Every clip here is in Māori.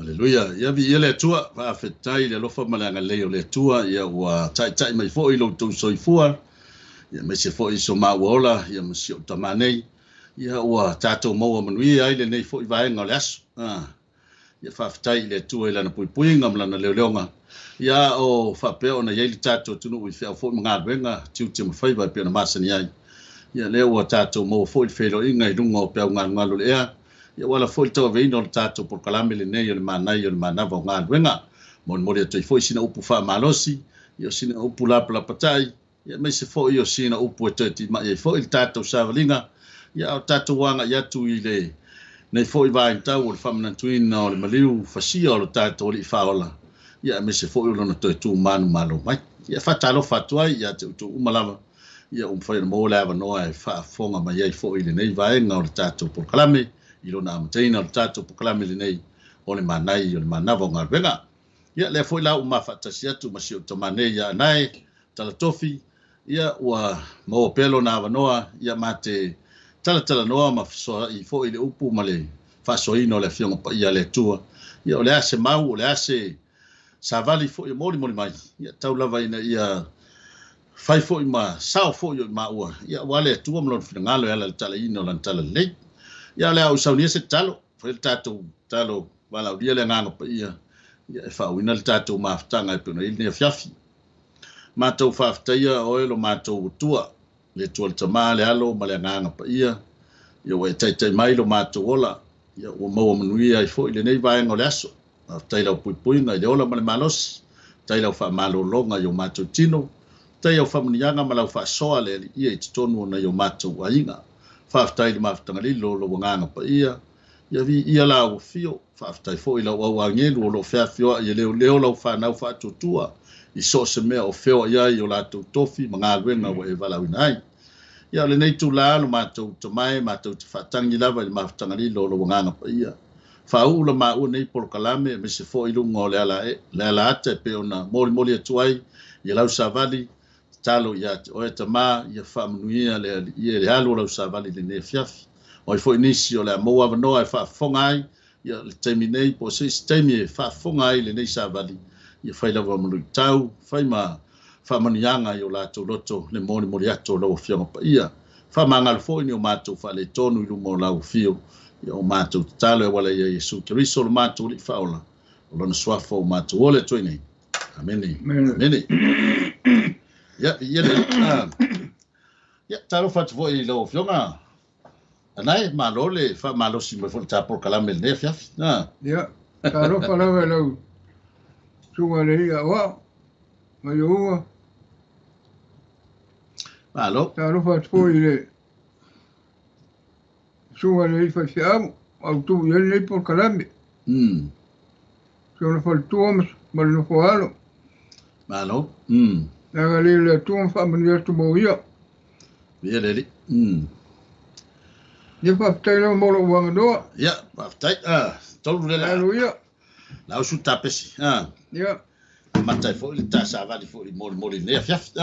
Haleluya. Ia vi ia le tua fa fetai le lofa malanga le le tua ia wa tai mai fo i lo tu soifua. Ia me se fo i so mawola ia me se tamane. Ia wa tato mo manui ai le nei fo i vai ngolas. Ia fa fetai le tua ile na pui ngam lana le leonga. Ia o fa pe ona ia le tato tunu i fe fo mga wenga tiu mafai vai pe na masani ai. Ia le wa tato mo fo i felo inga i lungo pe ngalo le ia. Ia wala foi to ve no tato por kalame le nei le manai le manava nga wenga mon mo to foi sina upu fa malosi yo sina upu la patai ia me se foi yo sina upu to ti ma ia foi tato savalinga ia tato wanga ia tu ile nei foi vai ta o fa mana tuin no le maliu fasia o tato li faola ia me se foi lo no to tu manu malo mai ia fa talo fatwa ia tu umalava ia foi mo lava no ai fa fonga mai ia foi le nei vai nga o tato por kalame i lona amataina o le tatou pokalame lenei o le manai o le manava o galuega ia lea foʻi la uma faatasi atu ma sio tamane ia anae talatofi ia ua maua pea lona avanoa ia mate talatalanoa ma fesoaʻi foʻi le upu ma le faasoina o le afioga paia le atua ia o le ase mau o le ase savali foʻi o molimoli mai ia taulava ina ia fai foʻi ma sao foʻi o i maua ia ua le atua ma lona finagalo e ala le talaina o lana tala lelei ia le au saunia se talo foi le tatou talo wala udia le nganga pa ia e whauina le tatou mafutanga e puna ili ne fiafi matou whafutaia o elo matou tua le tua le tama le alo ma le nganga pa ia we tai mai lo matou ola ia ua maua manuia i fo ile nei vaenga o le aso tai lau puipuinga i le ola ma le malosi tai lau whaamalolonga i o matou tino tai au whamanianga ma lau whaasoa le ia i titonu na i o matou ainga whaftai le mafutanga lilo lo nganga pa ia vi ia la o fio whaftai fo i lau au angelu o lo whiawhioa i leo lau whanau whaatutua i so se mea o whio ia i o lātou tofi ma ngā ruenga wa e walawina ai ia le nei tu la lo mātou tamai mātou te whatangi lava i mafutanga lilo lo nganga pa ia whau la maa ua nei polokalame me se fo i lunga o le ala ata e pe ona moli atuai i lau savali talo ia o e tama ia whaamanuia le halo lau savali le ne fiafi o i fo inisi o le amoa wanoa e whaafonga ai ia le teimi nei po se teimi e whaafonga ai le nei savali ia whailawa manu tau whaima whaamanuianga i o lātou loto le moli ato lau whionga pa ia whaamangalo fo ini o mātou whale tonu i lungo lau fio ia o mātou talo e wala ia Yesu Keriso lo mātou li whaola o lana swafo o mātou ole toi nei amene ya taro fat voi lo fiona anai malole fa malosi me fo tapo kalame ne fiaf ya taro para lo suwa le ya wa ma yo malo taro fat voi le suwa le fa fiam au tu ye le por kalame so no faltuamos mal no foalo malo Naga le tuam fa mania tu moia. Ia leli. Ia fa tailo molo wanga do. Ia, fa tai tolu le la. Aleluia. La su tapesi. Ia. Matai fo le ta sa vali fo le moli ne fiaf.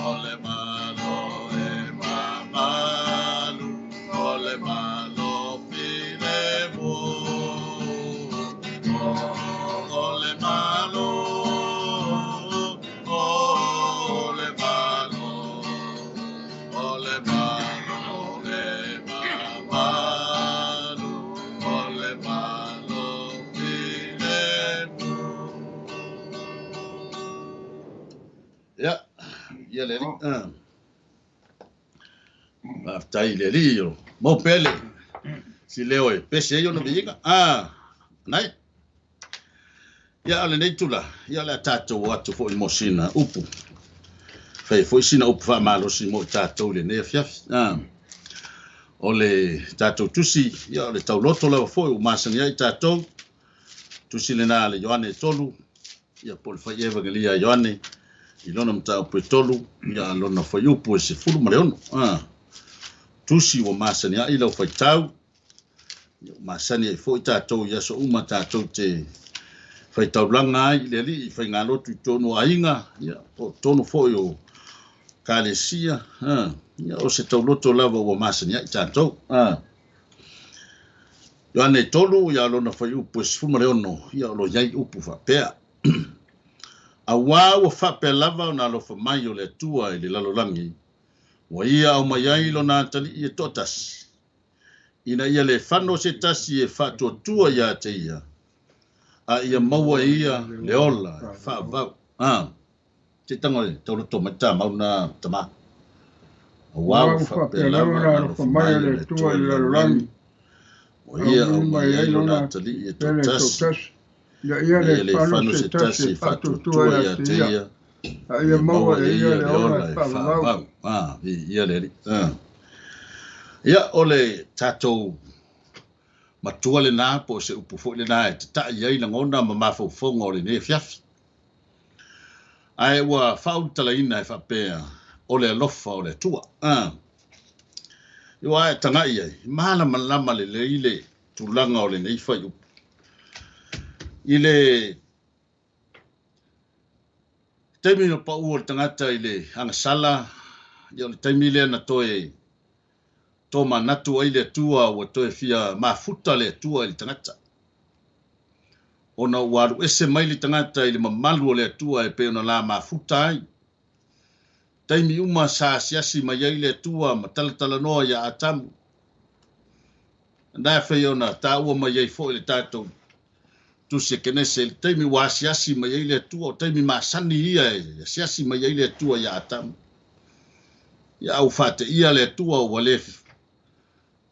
ole malo e mamalu, ole malo file mo, ole malo, ole malo, ole malo e mamalu, ole malo file mo. Ya, ya leli. Tai leli yo. Mo pele. Si leo e pese yo no biga. Nai. Ya ale nei tula. Ya la tato watu fo imosina upu. Fai fo sina upu fa malo si mo tato le ne fiaf. Ole tato tusi ya le tauloto la fo o masani ya tato. Tusi le na le Yohane tolu. Ya pol fa evangelia Yohane. Ilona mta petolu ya lona fa yupu se fulu mareono. Tusi wa masani ya ila fa tau. Masani e fo tato ya so uma tato te fai taulanga i le li fai ngalo tu tono ainga ya tono fo yo kalesia ya o se tauloto lava wa masani ya tato yo ane tolu ya lona fa yupu se fulu mareono ya lo yai upu fa pea awa wa fa pe lava na lo fa mai o le tua i le lalolangi wa ia o mai ai lo na tali i totas ina ia le fano se tasi e fa tua ia te ia a ia maua ia le ola fa va te tango tolo to mata mauna tama awa wa fa pe lava na lo fa mai o le tua i le lalolangi wa ia o mai ai lo na tali i totas ya ia le fano se tasi fa tua ia te ia ia maua ia le ola fa ia le ia ole tato matua le na po se upu fo le na te ta ia ina ngona ma mafo fongo le ne fiaf ai wa fautala ina fa pe ole lofa ole tua yo ai tanga ia mala malama le ile tulanga ole nei fa yu ile termino pa uol tangata ile hanga sala yo le taimile na toe toma natu ai le tua o toe fia mafuta le tua ile tangata ona waru ese mai le tangata ile mamalu le tua e pe ona la mafuta ai taimi uma sa siasi mai le tua mataltala no ya atamu nda fe ona ta o mai fo le tato tu se kenese taimi wa siasi mai le tua taimi masani ia siasi mai le tua ya atamu ya au fate ia le tua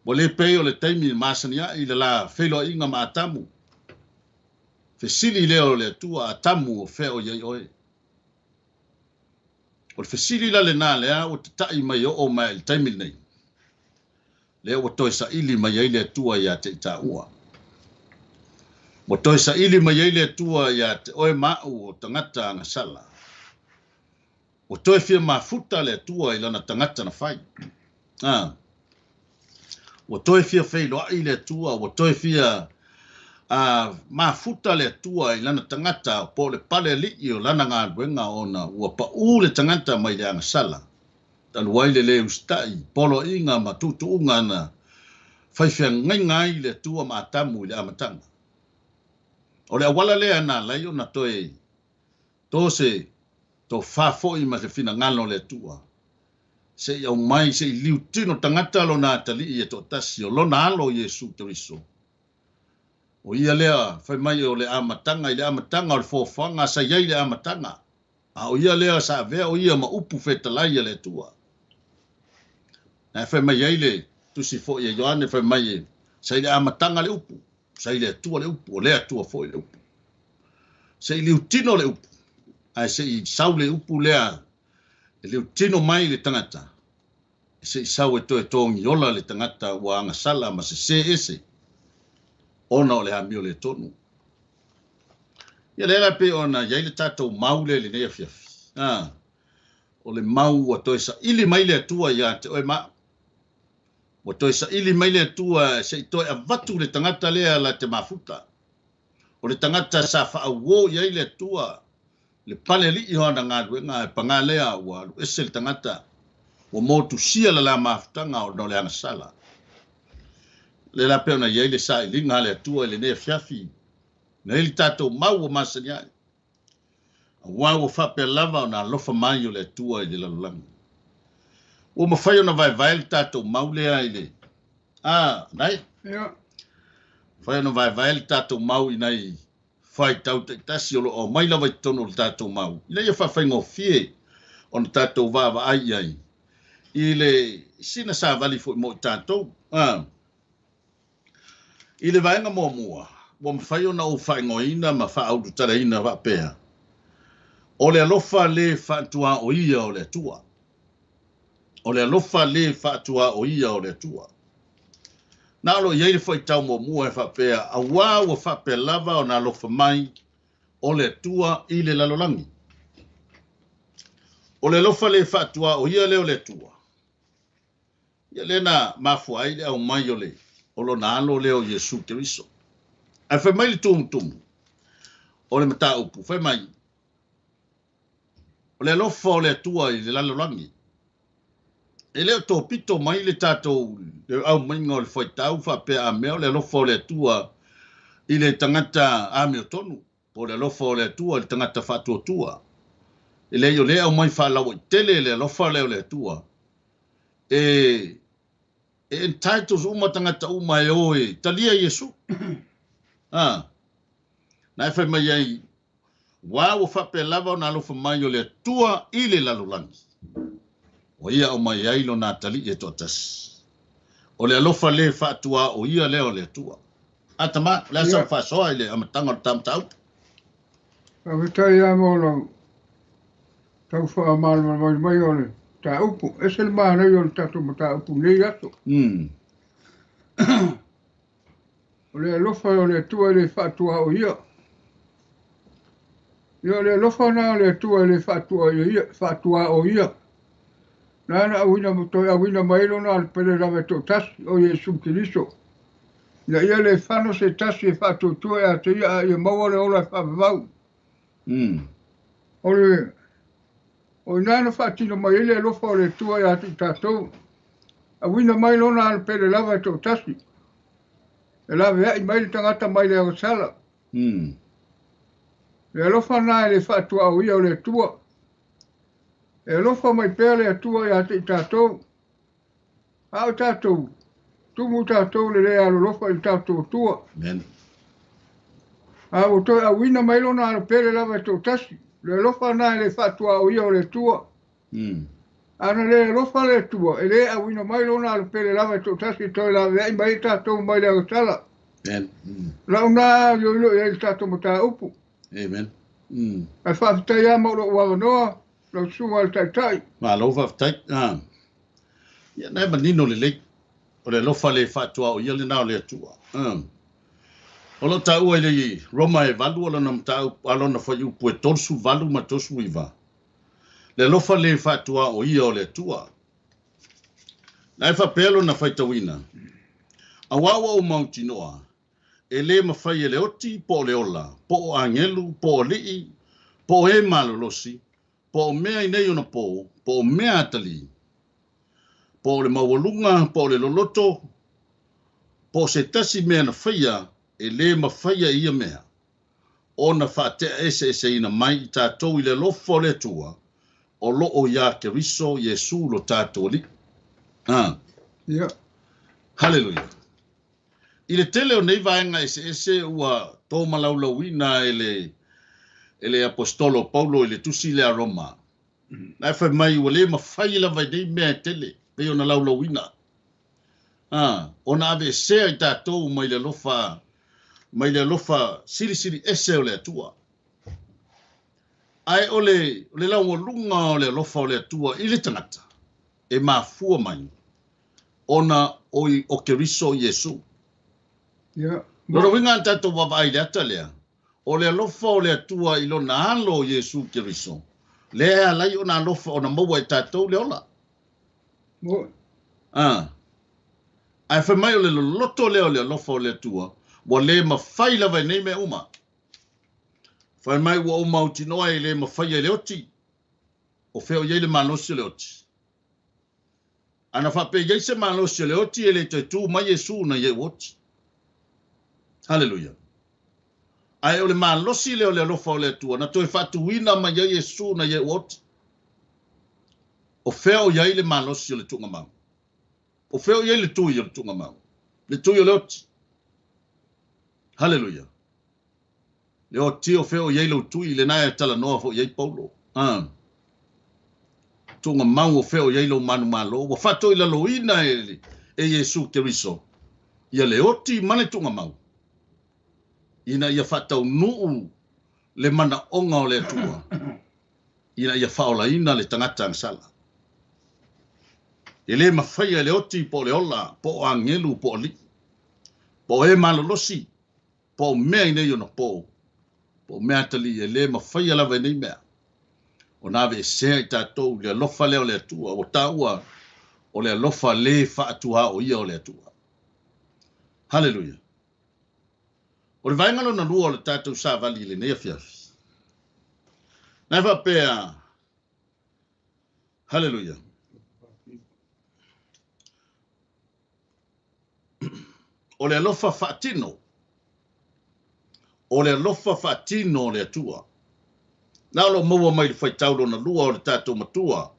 wale peo le taimi masani ia ile la felo inga ma atamu fe sili leo le tua atamu o feo ye oi o fe sili la le na le o tai mai o mai taimi nei le o toi sa ili mai le tua ya te taua mo toi sa ili mai le tua ya te oi ma o tangata nga sala o toi fia mafuta le tua ila na tangata na fai o toi fia feilo ai le tua o toi fia mafuta le tua ila na tangata po le pale li o lana nga wenga ona o pa u le tangata mai le nga sala tan waile le ustai polo inga matutu unga na fai fia ngai le tua matamu le amatanga o le wala le ana lai ona toi tose to fa fo i ma se fina ngalo le tua se ia mai se liu tino tangata lo na tali e to tasi o lo na alo Yesu Kristo o ia lea fai mai o le amatanga i le amatanga o le fofanga sa iai le amatanga o ia lea sa vea o ia ma upu fetalai le tua na fai mai iai le tusi fo ia Ioane fai mai sa le amatanga le upu sa le tua le upu o lea tua fo le upu se liu tino le upu ai se i sau le upu lea le tino mai le tangata se i sau e tongi ola le tangata wa anga sala ma se ese ona o le hamio le tonu ia le pe ona ia le tatou mau le nei afiafi o le mau o toe sa ili mai le tua ia te oe ma o toe sa ili mai le tua se i toe avatu le tangata lea la te mafuta o le tangata sa faa uo ia le tua le pale li i hona ngā ruenga e pangalea ua esel tangata ua motu sia la mafutanga o no le angasala. Le la peona iei le sa ilinga le atua le nea fiafi. Na ili tātou mau o masani ai. Ua ua whape lava o nā lofa mai o le atua i le lalolanga. Ua mawhai o na vai le tātou mau le ai le. Nai? Whai o na vai le tātou mau i nei whai tau te tasi o mai lava i tono le tātou mau. I nei a whawhai ngō fie o na tātou vāwa ai ai. I le sina sa vali fo mo tātou. I le vaenga mua. Wa mawhai o na o whai ngoina ma wha audu tara ina wa pēa. O le alofa le whaatua o ia o le atua. O le alofa le whaatua o ia o le atua. Nā alo iei le whai tau mua e whapea, a wā ua whapea lava o nā alofa mai o le atua i le lalolangi. O le alofa le whaatua o ia le o le atua. Ia le na mafua ai le au mai o le, o lo nā alo leo Yesu Keriso. Ai whai mai le tumu. O le mata upu, whai mai. O le alofa o le atua i le lalolangi. E leo tō pito mai le tātou le au mainga o le whaitau whapea a mea o le alofa o le atua i le tangata a mea tonu. O le alofa o le atua i le tangata whatuatua. E leo le au mai whaalawa i tele le alofa leo le atua. E entitles uma tangata uma e oe talia Yesu. Na e whai mai ai wā o whapea lava o na alofa mai o le atua i le lalolangi. O ia o mai ailo nā tali e tōtasi. O le alofa le whaatua o ia leo le atua. Atama, le asa whaasoa i le amatanga o tamtau. Awitai a mōna tau whaamālama mai o le tā upu. E se le mānei o le tatu ma tā upu nei ato. O le alofa o le atua i le whaatua o ia. Ia le alofa nā le atua i le whaatua o ia. Nana awina mailo na alpele lave to tasi o Yesu Kiriso. Na ia le whano se tasi e whatutua e ate ia e maua le ola whawau. O nana whatino mai ele lofa o le tua e ate tātou. Awina mailo na alpele lave to tasi. E lave ai maile tangata maile au sala. Le lofa na le whatua o ia o le tua. E lofa mai pele atua ia te tātou. Hau tātou. Tumu tātou le rea alo lofa i tātou tua. Amen. Hau toi a wina mailo na alo pele lava tō tasi. Le lofa na le whatua o ia o le tua. Ana le lofa le tua. E le a wina mailo na alo pele lava tō tasi toi lawe ai mai tātou mai leo tala. Amen. Lau nā yoilo e tātou mo tā upu. Amen. A whaafitai a mauro ua noa. Lau sunga al tai. Ma lofa tai. Ia nai manino le lei. O le lofa le whaatua o ia le nao le atua. O lo ta ua le Roma e valu ala na mta alo na whai upu e torsu valu ma torsu iwa. Le lofa le whaatua o ia o le atua. Nai whapelo na whaitawina. A wawa o Mount Noa. E le mawhai e le oti po le ola. Po o angelu, po o lii, po o e malolosi. Po o mea i nei ona po o mea atali. Po o le mawalunga, po o le loloto, po o se tasi mea na whaia, e le ma whaia ia mea. O na whaatea ese ina mai i tātou i le lofo le tua, o loo ia Keriso Yesu lo tātou li. Hallelujah. I le tele o nei vaenga ese ua tō malaulawina ele apostolo Paulo ele tusi le a Roma. Nai whai mai ua le mawhai la vai nei mea tele, pe o na laulawina. O na ave sea i tātou mai le lofa siri ese o le atua. Ai o le lau lunga o le lofa o le atua i le tangata. E mafua mai. Ona o Keriso Yesu. Loro winga tātou wawai le ata lea. O le alofa o le atua i lo na alo Yesu Keriso. Lea lai o na alofa o na maua i tātou le ola. Ai whai mai o le loto leo le alofa o le atua. Wa le ma whai lawa nei me uma. Whai mai ua o mauti noa e le mawhaia le oti. O wheo iei le malosi le oti. Ana whape iei se malosi le oti e le te tū mai Yesu na iei oti. Hallelujah. Ai o le malosi le o le alofa o le atua. Na toi whatuina mai iei Yesu na iei oti. O wheo iei le malosi o le tunga mau. O wheo iei le tui o le tunga mau. Le tui o le oti. Hallelujah. Le oti o wheo iei lo tui le nai tala noa fo iei Paulo. Tunga mau o wheo iei lo manu malo. Wa whato i la loina e Yesu Keriso. Ia le oti mane tunga mau. Ina ia whatau nuu le mana onga o le atua. Ina ia whaola ina le tangata ang sala. E le mawhaia le oti po le ola, po angelu, po li. Po e malolosi, po mea ine yona po. Po mea tali e le mawhaia lawa nei mea. O nawe e sea i tātou le alofa leo le atua, o tāua o le alofa le whaatua o ia o le atua. Hallelujah. O le vaingalo na lua o le tātou sa vali le nea fiafi. Nai whapea. Hallelujah. O le alofa whaatino. O le alofa whaatino o le atua. Nā lo maua mai le whaitaulo na lua o le tātou matua.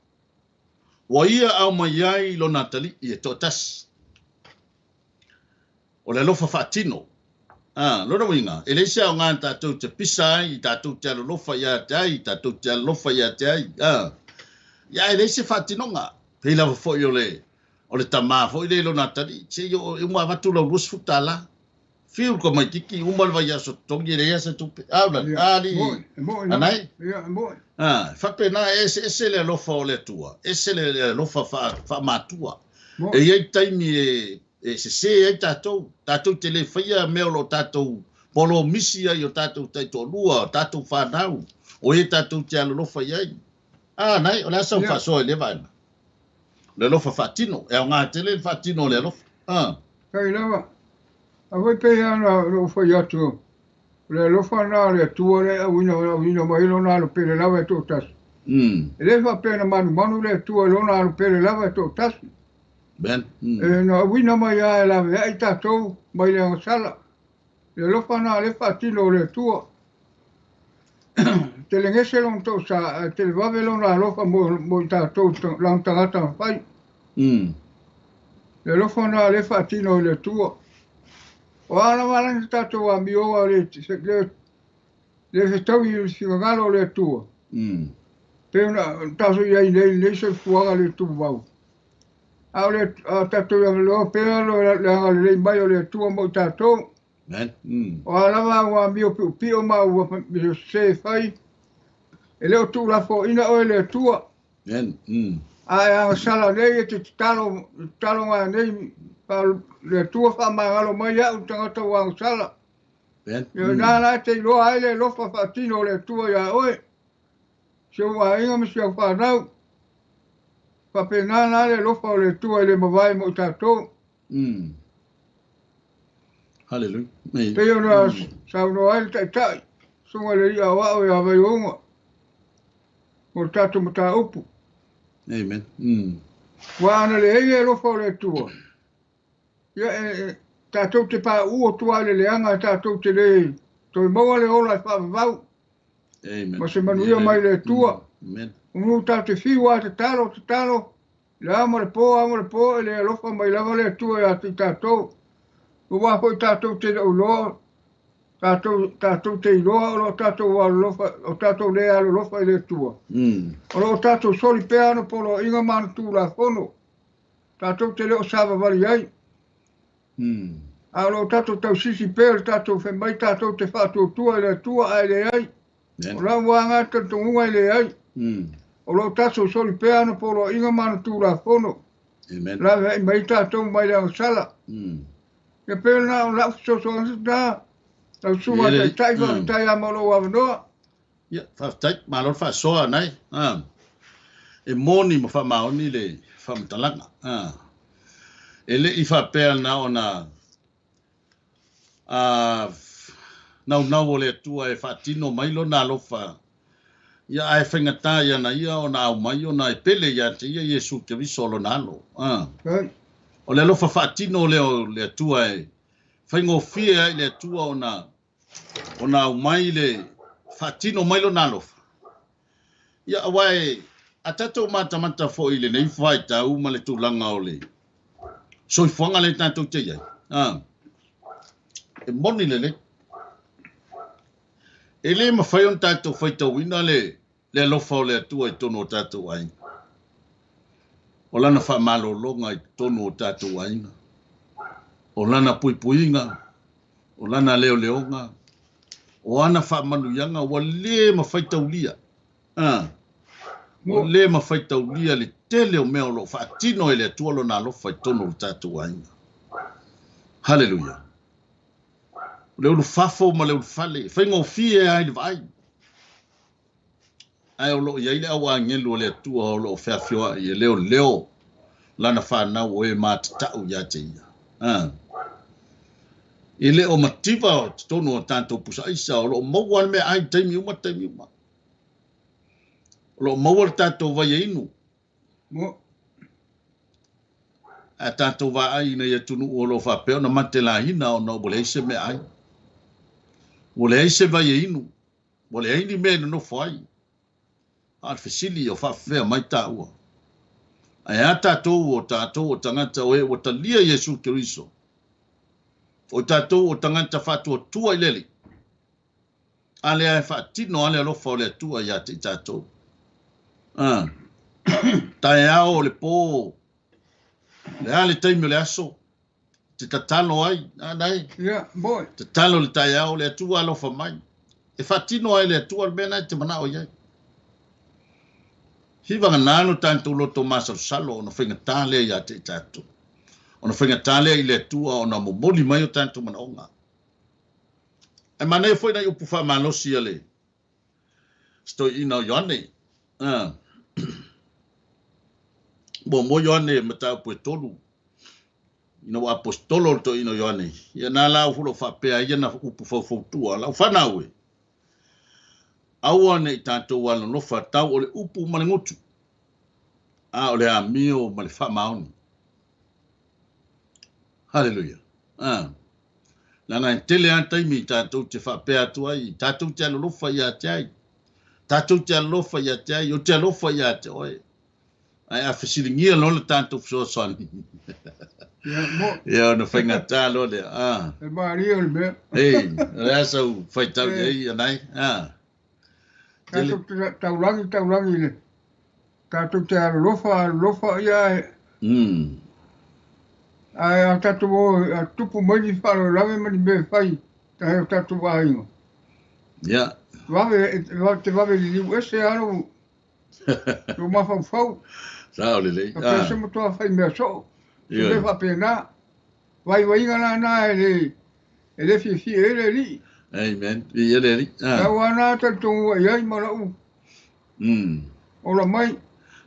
Wa ia au mai ai lo nā tali i e tōtasi. O le alofa whaatino. Lora winga. E le sia o ngā tātou te pisa ai, tātou te alofa ia te ai, tātou te alofa ia te ai. Ia e le sia whaatinonga. Pei lawa fo i o le tamā, fo i le lo nā tali. Se i o mua watu lau rus futala. Fiu ko mai tiki, umal vai aso tongi le asa tupe. Ali. Anai? Whape nā ese le alofa o le tua. Ese le alofa wha mātua. E iei taimi e se ai tātou. Tātou te le whaia meo lo tātou. Polo misi ai o tātou taito lua, tātou whanau. O e tātou te alofa iai. Nai, o le asa whasoa i le vaina. Le alofa whatino. E o ngā tele whatino le alofa. Kai lawa. A wai pe ana lo fa yatu. Le lo fa na le tu le wina mai lo na lo pe le lava to tas. Le fa pe na manu le tu lo na lo pe le lava to tas. Ben. Na wina mai ya la ve ta to mai le sala. Le lo fa na le fa ti lo le tu. Te le ngese lo to sa te va ve lo na lo fa mo ta to la ta ta fai. Le lo fa na le fa ti lo le tu. O ana wala tātou a mioa le tau i whingangalo le tua. Pēna tātou iai nei se fuanga le tu wau. Au le tātou i loa pēna le anga le mai o le tua mo tātou. O ana wala mio pio mau se fai. E leo tu la fo ina o le tua. Ai anga sala nei e te talo ngā nei. Le tua wha mangalo mai au tangata wang sala. Nā te loa ai le lofa whaatino le tua ia oe. Se ua inga misi au whanau. Whape nā le lofa o le tua i le mawai mo tātou. Hallelujah. Te ona sauno ai le tai. Sunga le ia wao ia vai onga. Mo tātou mo tā upu. Amen. Wana le ege lofa o le tua. Ia tātou te pā ua tua le leanga, tātou te le toi maua le ola e whawau. Amen. Ma se manuia mai le tua. Amen. Unu tā te whiwa te talo. Le amore po, e le alofa mai lava le tua e ati tātou. Ua hoi tātou te uloa. Tātou te iloa, o tātou le alo lofa i le tua. O tātou soli peano polo inga mana tū la fono. Tātou te leo sava wali ai. Alo tātou tau sisi pēr, tātou whemai, tātou te whātou tua i le tua ai le ai. O la wanga tātou i le ai. O lo tātou soli peano polo inga mana tū la fono. La vei mai tātou mai le sala. Ke pēr na o la fsoso ansa tau suma tai tai amalo wanoa. Ia, whaftai, malor whasoa nei. E moni mo whamaoni le whamatalanga. E le I whapea na o na nau o le atua e whaatino mai lo na alofa. Ia ai whengata ia na ia o na au mai o na e pele ia te ia Yesu te viso lo nalo. O le alofa whaatino le atua e whaingo fia ai le atua o na au mai le whaatino mai lo na alofa. Ia awai a tatou mata fo i le nei whai tau ma le tūlanga o le. So i whanga le tātou te iai. E moni le. E le mawhai on tātou whai tau ina le alofa o le atua i tono o tātou ai. O lana wha malo longa i tono o tātou aina. O lana puipuinga. O lana leo leonga. O ana wha manuyanga wa le mawhai tau lia. O le mawhai tau lia le tele o mea o lo whaatino e le atua lo na alofa i tono o tātou aina. Hallelujah. Le ulu fafo ma le ulu fale. Whaingo fie ai le vai. Ai o lo iai le awa ngelu o le atua o lo fea fioa i leo. Lana whanau o e mātatau ia te ia. I le o mativa o tono o tātou pusa isa o lo mauan me ai taimi uma. O lo mauan tātou vai inu. A tātou vai ai na ia tunu o lo whapeo na mate la hina o na bole eise me ai. Bole eise vai inu. Bole eini me no whai. Al fesili o whawhea mai tā ua. Ai a tātou o tangata o e o talia Yesu Keriso. O tātou o tangata whatua tua i leli. Ale ai whaatino ale alofa o le tua ia te tātou. Tai ao le pō. Le ale taimi o le aso. Te tatalo ai. Anai. Yeah, boy. Te talo le tai ao le tua alofa mai. E whaatino ai le tua le mena te manao iai. Hiwanga nano tātou loto masal salo o na whinga tāle ia te tātou. O na whinga tāle i le tua o na momoli mai o tātou manaonga. E mana e fwoi na upu wha manosi ale. Stoi ina o Ioane. Mo Ioane matau pue tolu. Ina wa apostolo to ina Ioane. Ia nā lau huro whapea ia na upu whautua. Lau whanau e. Aua nei tātou wala nofa tau o le upu malengutu. O le amio ma le whamaoni. Hallelujah. Lana en tele antai mi tātou te whapea tua i. Tātou te alolofa ia te ai. Tātou te alolofa ia te ai. O te alolofa ia te oi. Ai a whesiringia lona tātou whsoasani. Ia no whainga tā lole. E maria le mea. Ei, re asau whaitau ei anai. Tātou te taurangi le. Tātou te alofa ia e. Ai a tātou o a tupu maini wharo rame mani me whai. Ta heo tātou wāingo. Ia. Te wawe li liu ese anu. Tō mawhau. Sao lelei. A pēse mo toa whai mea so. Se me whapena. Wai wainga nā e le fi e le li. Amen. Ia le li. Tau ana tātou iai marau. Ola mai.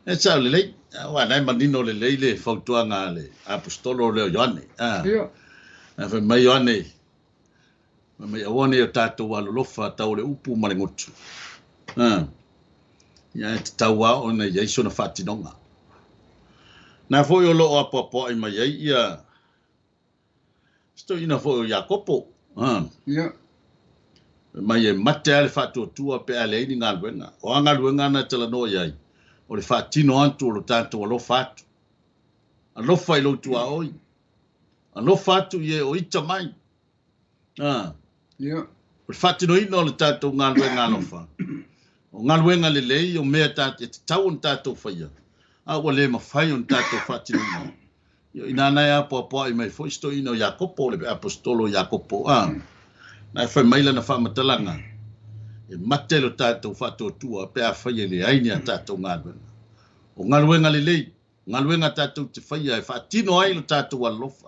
E sao lelei. Nai manino lelei le whautuanga le apostolo leo Ioane. Ia. Whai mai Ioane. Mai awane o tātou alolofa tau le upu malengotu. Ia e te tau ao na iaiso na whatinonga. Nā fwoi o loo apoapo ai mai ai ia. Sto ina fwoi o Iakopo. Ia. Mai e mate ale whatuatua pe ale ini ngā luenga. O ngā luenga na tala noa iai. O le whatino antu o lo tātou alofa atu. Alofa i loutu a oi. Alofa atu i e o ita mai. Ia. O le whatino ina o le tātou ngā luenga alofa. O ngā luenga le lei o mea tātou e te tau on tātou whaia. Ua le mawhai on tātou whatino ina. Ina nai apoapoa i mai fwoi ina o Iakopo, le apostolo Iakopo. Nai whai maila na whamatalanga. E mate lo tātou whatuatua pe a whai le aini a tātou ngā luenga. O ngā luenga le lei. Ngā luenga tātou te whaia e whatino ai lo tātou alofa.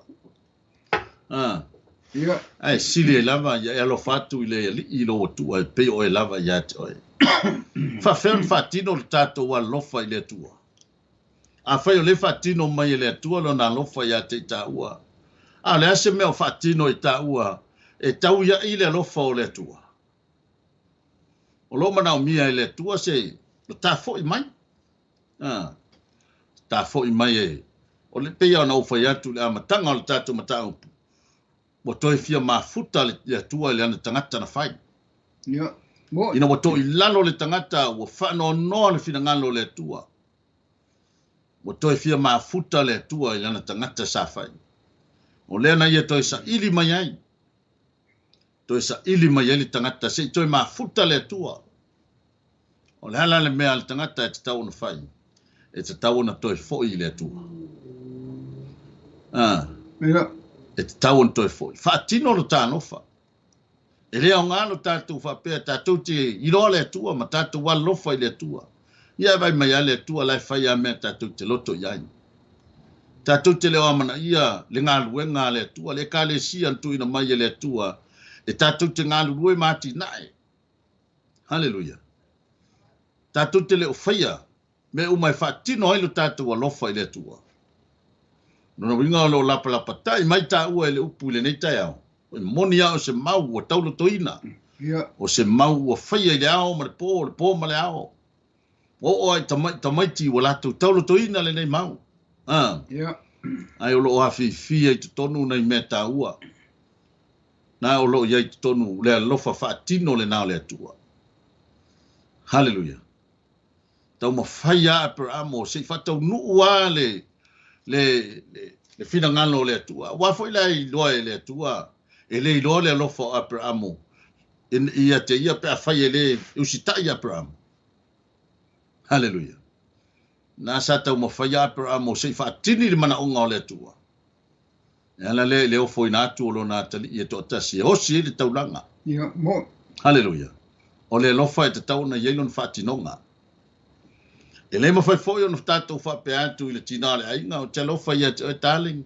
Ia. Ai sili e lava ia e alofa atu i le i lo atua e pe o e lava ia te oe. Whawheon whatino lo tātou alofa i le atua. A whai o le whatino mai le atua lo na alofa ia te tā ua. Le ase mea o whatino i tā ua. e tau ia i le alofa o le atua. O lo mana o mia i le atua se, o ta fo i mai. Ta fo i mai e, o le peia na ufa iatu le amatanga o le tatu mata upu. Mo toi fia mafuta le atua le ana tangata na fai. Ia. Ina mo toi lalo le tangata o whano noa le fina ngalo le atua. Mo toi fia mafuta le atua le ana tangata sa fai. O lea na ia toi sa ili mai ai. Toi sa ili mai ai le tangata se toi mafuta le atua. O le hala le mea le tangata e te tau na fai. E te tau na toi foi le atua. Ia. E te tau na toi foi. Whaatino lo tānofa. E lea o ngalo tātou whapea tātou te iroa le atua ma tātou walofa i le atua. Ia vai mai ale atua lai whai a mea tātou te loto iai. Tātou te leo amana ia le ngā luenga le atua, le ka le si antu ina mai le atua, e tātou te ngā lue mati nae. Hallelujah. Tātou te leo whaia, me umai whaatino hailu tātou alofa i le atua. Nona winga o lo lapa tai, mai tā ua e le upu le nei tai au. O moni au se mau o taulo toina. O se mau o whaia i le ao, ma le pō ma le ao. O ai tamaiti o latou taulo toina le nei mau. Ai o lo afi fia i tonu nei me ta ua. Na o lo ia i tonu le lofa faatino le nao le atua. Hallelujah. Tau ma faya Abraham se fatau nuua le fina ngano le atua. Wa foi lai loa le atua. E le loa le lofa Abraham. Ia te ia pe faya le usitai Abraham. Hallelujah. Na sa tau ma faya Abraham se fatini le mana onga le atua. Ala le o foi na tu lo na tali e to tasi o si le taulanga. Ia mo. Hallelujah. O le lofa e te tau na yelon fatinonga. E le ma fai foi ona tatou fa pe atu i le tina le ainga o te lofa ia te darling.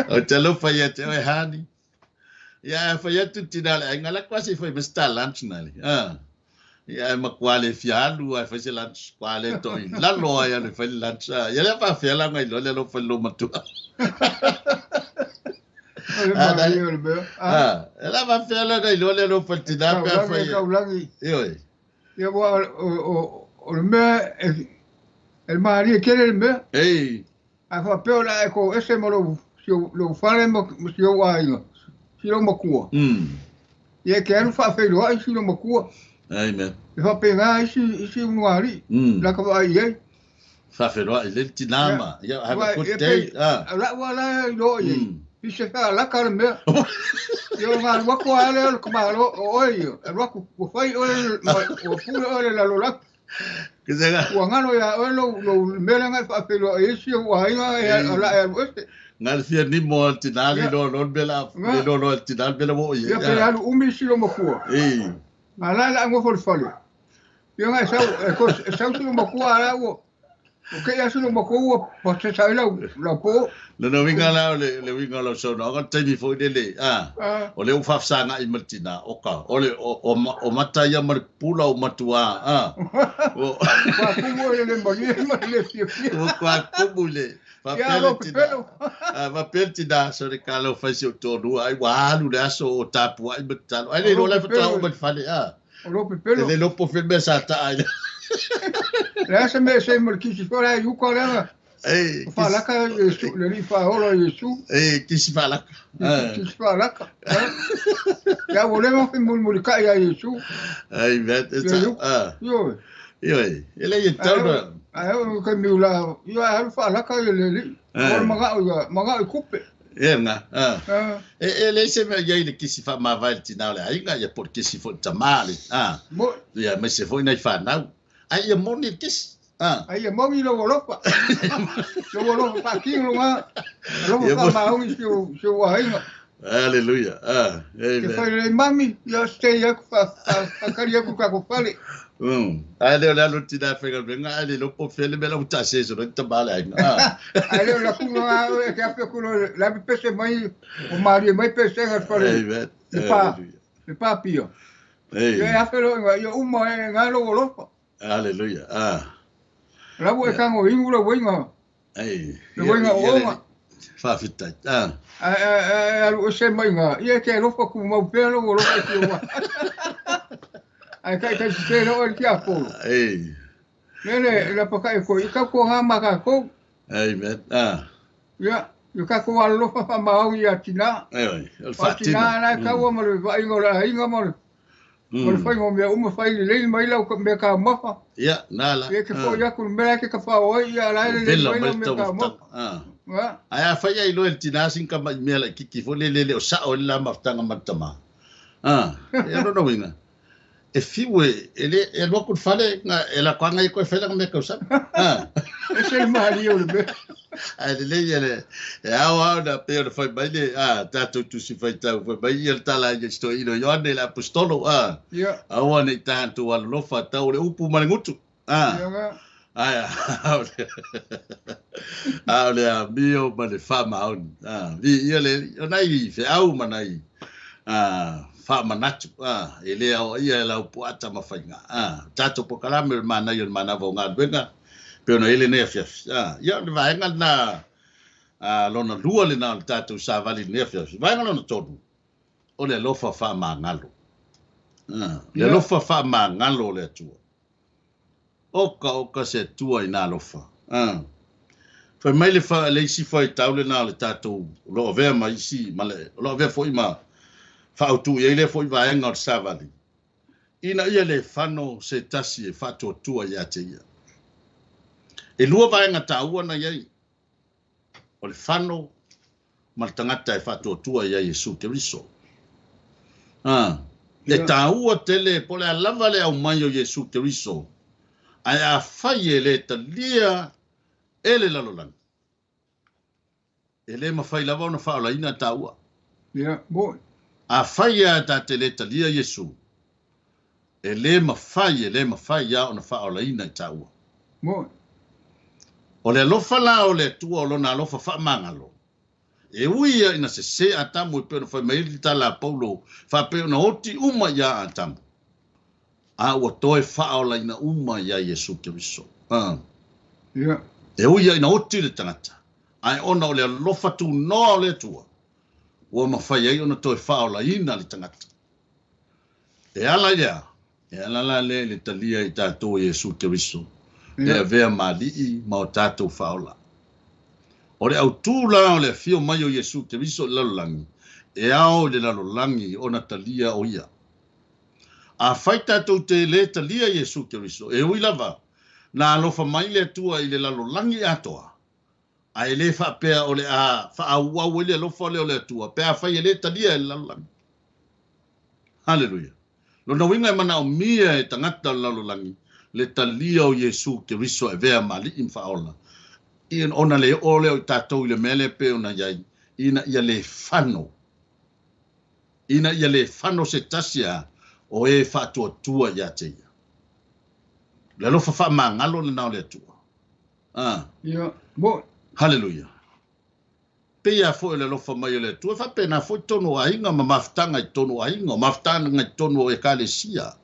O te lofa ia te hani. Ia fai atu tina le ainga la quasi fai Mr. Lunch na le. Ia ma quale fialu ai fai se lunch quale toi. La loa ia le fai lunch. Ia le fa fiala ngai lo le lo fai lo matua. La va fiala ngai lo le lo fai tina pe fai. Io. Ia o le mea e maari e kere le mea. Ei. A fa peo la e ko ese mo lo fale mo si o ainga. Si lo makua. Ia ke anu fa fe lo ai si lo makua. Amen. E fa pe nga isi unuari. La ka vai ai. Fa fe lo ai le tinama. Ia have a good day. La wala lo ai. Ise fa la ka le mea. Yo nga wako ale ko ma lo oi. E wako ko fai o pule o la lo la. Que se ga. Wa ngano ya o lo mele nga fa pe lo isi o ainga e la e weste. Ngal fia ni mo tinali lo bela lo tinali bela mo ye. Ya pe alu umi si lo makua. Eh. Ala la ngo for fale. Yo nga sa ko sa lo makua ala wo. O ke ya lo makua po se sa la po. Le winga la le winga la so no ga tani fo le o le ufaf sanga i martina oka o le o mata ya mar pula o matua o pa kumo le mari le fie o kwa kumule va peltina so le kalo fa si o tonu ai wa lu le aso o tapu ai matalo ai le la fa o mat fale o lo pepelo le lo po fe me sa ta ai la se me se mo ki si fora yu ko la eh fa la ka le ni fa holo yesu ki si fa la ki si fa la ka ya volemos en mulmulica ya yesu ai vet yo ele ye tau ai ka mi la yo ai fa la ka le li maga kupe nga ele se me ye le ki si fa ma va tina le ai nga ya por ki si fo tamale ya me se fo na fa na ai ya moni kis ai mo mi lo golopa pa ki lo ma lo pa ma un si o ai hallelujah que foi le mami yo stay ya fa karia ku ka ko fale ai le la lutina fe ga venga ai lo po fele bela uta se so ta bala ai le la ku ma que a fe ku la pese mai o mari mai pese ga fale le pa pio yo ya fe lo yo un mo nga lo golopa hallelujah la bo e kango ingu la wenga ai le wenga o Whawhitai. Alu se mai ngā. Ia ke rofa ku mau pēlo o rofa i te wa. Ai kai te no o ki a polo. Ei. Nene, la pakai ko. Ika ko ngā maka ko. Amen. Ia. Ika ko alo lofa wha mau i a tina. Ei, Tina na kaua maru wa ingo la inga maru. Maru whaingo mea whaili leini mai lau mea ka mafa. Ia, nala. Ia ke po iaku mea ke ka whaoi ia laile leini mai lau mea ka mafa. Ai a whaia i loe tina sinka mai mea la kiki fo le o sao le la maftanga matama. Ia rono winga. E fiwe, e lua kun fale, e la kwanga i koe whelanga mea kausa. E se mahali o le mea. Ai le le, e au na peo na whai mai le, tātou tusi whai tau, whai mai i al tala i sto ino Ioane le apostolo, au ane i tātou alofa tau le upu marengutu. Ai, au le a mio ma le whama auni. Ia le, o nai, whe au manai, whama natu, e le au ia e lau puata ma whainga. Tātou po kalame le manai o le manawa o ngā duenga, peo na ele nea fiafi. Ia le vaenga na lona lua le na le tātou sa vali nea fiafi. Vaenga lona tonu, o le lofa whama ngalo. Le lofa whama ngalo le atua. Oka se tua i nā lofa. Whai mai le isi whai taule nā le tātou loa vea ma isi, ma le loa vea fo i ma whaautu i eile fo i vaenga o sa vali. Ina ia le whano se tasi e whatua tua i ate ia. E lua vaenga tā ua na iei. O le whano ma le tangata e whatua tua i Yesu Keriso. E tā ua tele po le alava le au mai o Yesu Keriso. Ai a whai e le talia e le lalolang. E le ma whai lava o na whaola ina tā ua. A whai a tā te le talia Yesu. E le ma whai a o na whaola ina i tā ua. O le alofa la o le tua o lona alofa whaamangalo. E uia ina se a tamu i peo na whai maili tala Paulo, wha peo na oti uma ia a tamu. A ua toe whaola ina uma ia Yesu Keriso. E uia ina oti le tangata. Ai ona o le alofa tu noa o le tua. Ua ma whai ai ona toe whaola ina le tangata. E ala ia. E ala le talia i tātou Yesu Keriso. E vea malii ma o tātou whaola. O le au tūla o le fio mai o Yesu Keriso lalolangi. E ao le lalolangi o na talia o ia. A whai tātou te le talia Yesu Keriso. E ui lava. Na alofa mai le tua i le lalolangi atoa. A e le whapea o le a whaawau o le alofa o le tua. Pea whai e le talia e lalolangi. Hallelujah. Lona winga e mana o mia e tangata o lalolangi. Le talia o Yesu Keriso e vea mali in whaola. Ian ona le ole o tātou i le mele pe ona iai. Ina ia le whano. Ina ia le whano se tasia o e whātua tua ia te ia. Le lofa wha mangalo le nao le tua. Hallelujah. Pea fo le lofa mai le tua. Wha pena fo i tono a inga ma maftanga i tono a inga. Maftanga i tono e kalesia.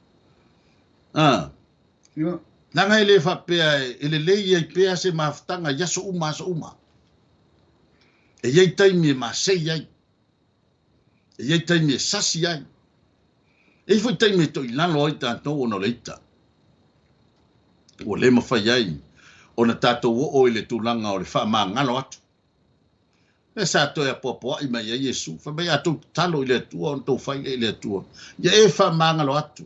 Nanga ele fa pea ele lei ai pea se maftanga yaso uma. E yei taimi ma sei ai. E yei taimi sasi ai. E foi taimi to ilano ai tātou ono leita. O le mawhai ai. O na tātou o ele tūlanga o le wha mangalo atu. E sa to e popoa i mai a Yesu. Fa mai atu talo i le atua on tau whai i le atua. Ia e wha mangalo atu.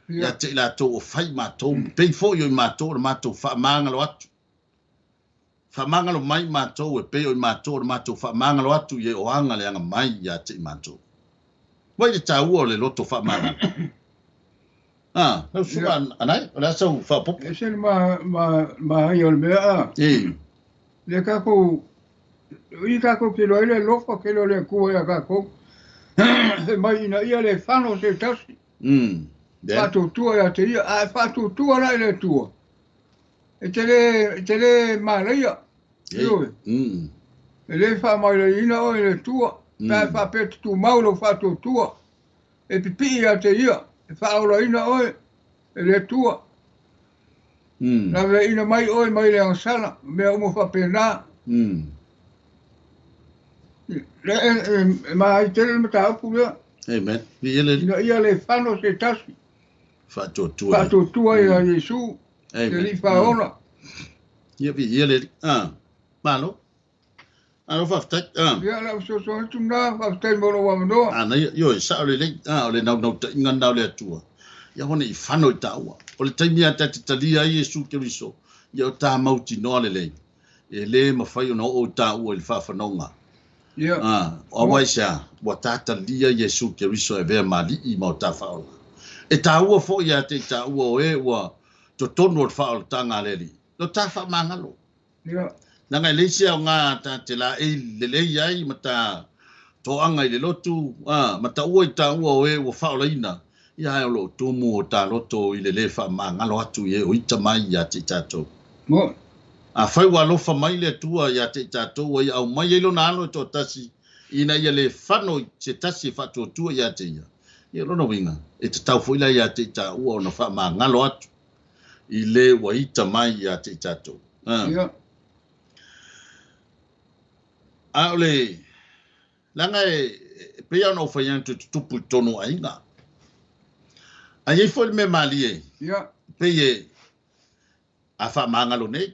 Ia te la tō o whai mātou, pei fo i o i mātou na mātou whaamangalo atu. Whaamangalo mai mātou e pei o i mātou na mātou whaamangalo atu i e o anga le anga mai ia te i mātou. Wai le tā ua o le loto whaamangalo. Hau sura anai, o le asau whaapopo. E se ma hai o le mea. Le kako, i kako ke loa le lofa ke loa le kua ia kako. E mai ina ia le whano te tasi. Whātou tua ia te ia, whātou tua rai le tua. E te le māleia. E le whamai le ina o le tua. Pea whapete tu maulo whātou tua. E pipi ia te ia. E whaola ina oe. E le tua. Na me ina mai oe mai le ansana. Mea umo whapena. Ma i tele mata apu lea. Amen. Vi ele Ina ia le whano se tasi. whātotua. Whātotua i a Yesu. Le li Amen. whaona. Ia vi ele. Malo. Ano whaftai. Ia la so tu na whaftai moro wa manoa. Ana yo sa ole le. Ole nau ta inga nau le atua. Ia hone i whano i taua. Ole taimi a tati talia i Yesu Keriso. Ia o tā mauti noa le le. E le mawhai ona o taua i whawhanonga. O waisa wa tata lia Yesu Keriso e vea mali I mau ta whaola. E ta ua fo ia te ta ua o e ua to tonu o whaola tanga leli. No ta wha mangalo. Nanga leisia o ngā ta te la e lele iai ma ta toanga I le lotu. Ma ta ua I ta ua o e ua whaola ina. Ia e o lo tumu o ta loto I lele wha mangalo atu e o ita mai ia te tato. A whai wa lofa mai le tua ia te tātou ai au mai ilo na alo e tō tasi ina ia le whano te tasi whatua tua ia te ia. Ia rona winga, e te tau whuila ia te tā ua o na wha maa ngalo atu I le wa ita mai ia te tātou. A ole, langa e pea ona o whaiang tu tupu tonu a inga. A iei whoi me mali e, pea a wha maa ngalo nei.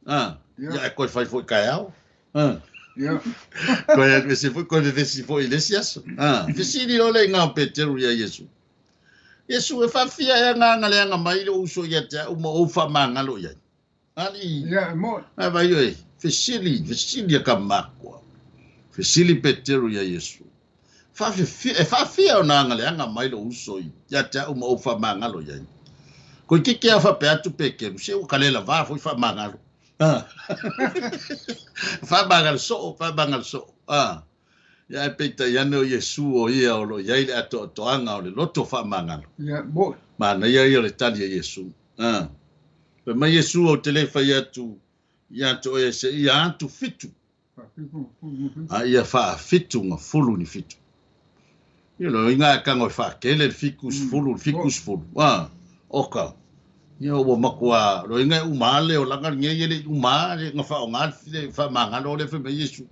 Ya e koe whai fwoi kai au. Koe e vesi fwoi, koe vesi fwoi lesias. Vesini ole ngā peteru ia Yesu. Yesu e whawhia e ngā ngaleanga mai lo uso ia te uma o whamangalo ia. Ani. Ai vai oi, vesili a ka makua. Vesili peteru ia Yesu. Whawhia o ngā ngaleanga mai lo uso ia te uma o whamangalo ia. Koe kike a whapeatu pekeru, se o kalela vā fwoi whamangalo. Whabangal so. Ya e peita iane o Yesu o ia o lo iai le ato toanga o le loto whamangalo. Mana iai o le tali a Yesu. Pe mai Yesu o te lefa i atu, e se ia atu fitu. Ia wha fitu nga fulu ni fitu. Ia lo inga e kango e wha kele fikus fulu. Oka. Ia o makua lo inga umale o langa nge yele umale nga fa o ngal fa mangalo le fe me Yesu.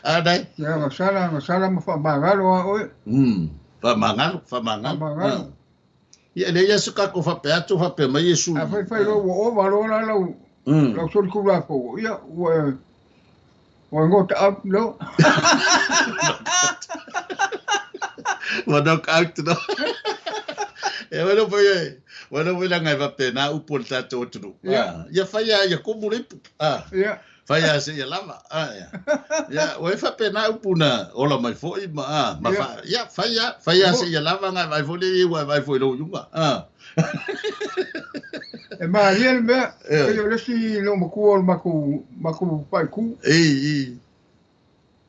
Dai. Ya masala ma fa mangalo o. Fa mangalo. Ia le Yesu ka ko fa peatu fa pe me Yesu. A fa lo o valona lo. Lo sol ku la ko. Ia o ngota up lo. Wadok out no. E wano foi la ngai va pena upo le tatou tunu. Ia whaia ia komuripu. Whaia se ia lava. Ia, wai wha pena upu na ola mai foi ma wha. Ia, whaia se ia lava ngai vai foi le iwa vai foi lo yunga. E ma hien mea, e o lesi lo makua maku pai ku.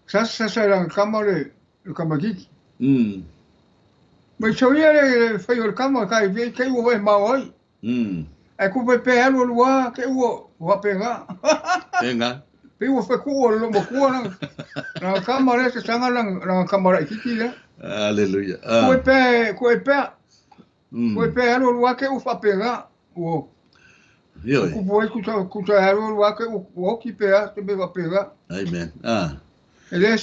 Sasa la kamare, le kamagiki. Mai soia le fai o kama kai ve kai o e maoi. E ku pe pe alo lua ke o wa pega. Pe o fe ku o lo mo ku na kama le se sanga na kama kiki le. Hallelujah. Ku pe alo lua ke o fa pega o. Yo. Ku alo lua ke o ki pe a te be va pega. Amen. Le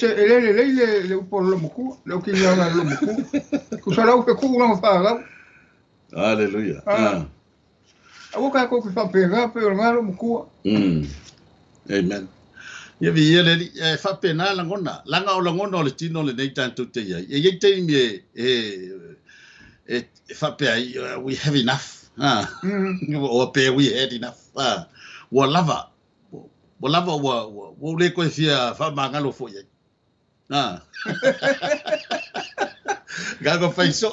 por lo moku, lo que ya lo moku. Kusala o ku no fa. Hallelujah. A boca ko fa pega, pero ngalo moku. Amen. Ia vi ele fa pena langa o langona le tino le nei tanto te ia. Ia te mi e fa pe we have enough. O pe we had enough. Wa lava. Walava wa le ko fia fa mangalo fo ye. Gago fai so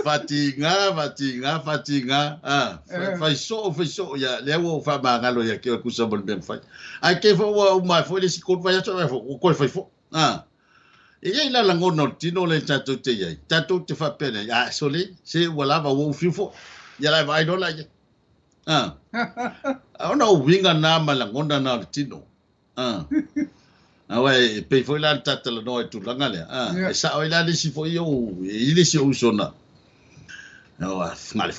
fatinga fai so ya le wo fa mangalo ya ke ku so bol ben fai. Ai ke fo wa ma fo le sikot va ya so fo ko fai fo. E ye la langono tino le tato te ye. Tato te fa pena ya so le se walava wo fifo. Ya la vai do la ye. Ona winga na malangona na tino. Awe pe foi la tatala no tu langa le. E sa o la le si foi o ile si o sona. ngale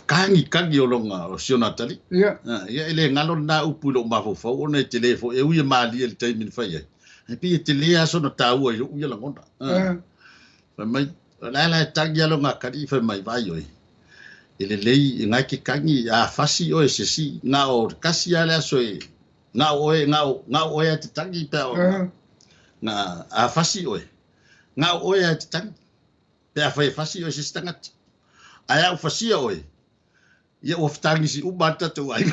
kangi o longa o siona tali ia ia ele ngalo na upu lo mafo o te lefo e uia mali el taimin fai e pi te lea so na tau ai uia la ngona fa mai la tangi lo nga kali fa mai vai oi ele lei nga ki kangi a fasi o se si na o kasi ala so e nga o e te tangi pe o na a fasi oi nga o e te tangi pe a fasi o se stangati aya ufasia oi ia o ftangi si ubata tu ai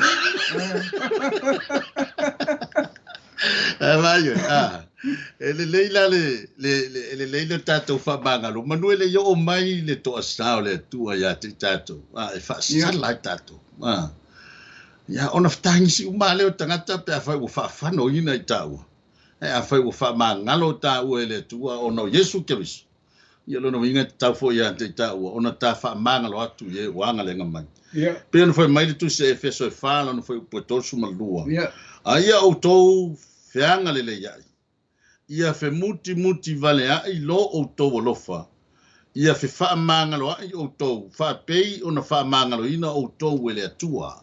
vai ele leila le leila tato fa bangalo manuele yo o mai le to asao le tu ya tato e fa sala tato ya ona ftangi si umale o tangata pe fa u fa no ina tau e fa u fa mangalo tau ele tu ono Yesu Kristo ia lona winga tau fo ia te tau ona ta fa mangalo atu ye wanga le ngamai pe no foi mai tu se efeso e fa no foi poto su malua ia o to feanga le ia ia fe muti vale ai lo o to lofa ia fe fa mangalo ai o to fa pei ona fa mangalo ina o to wele atua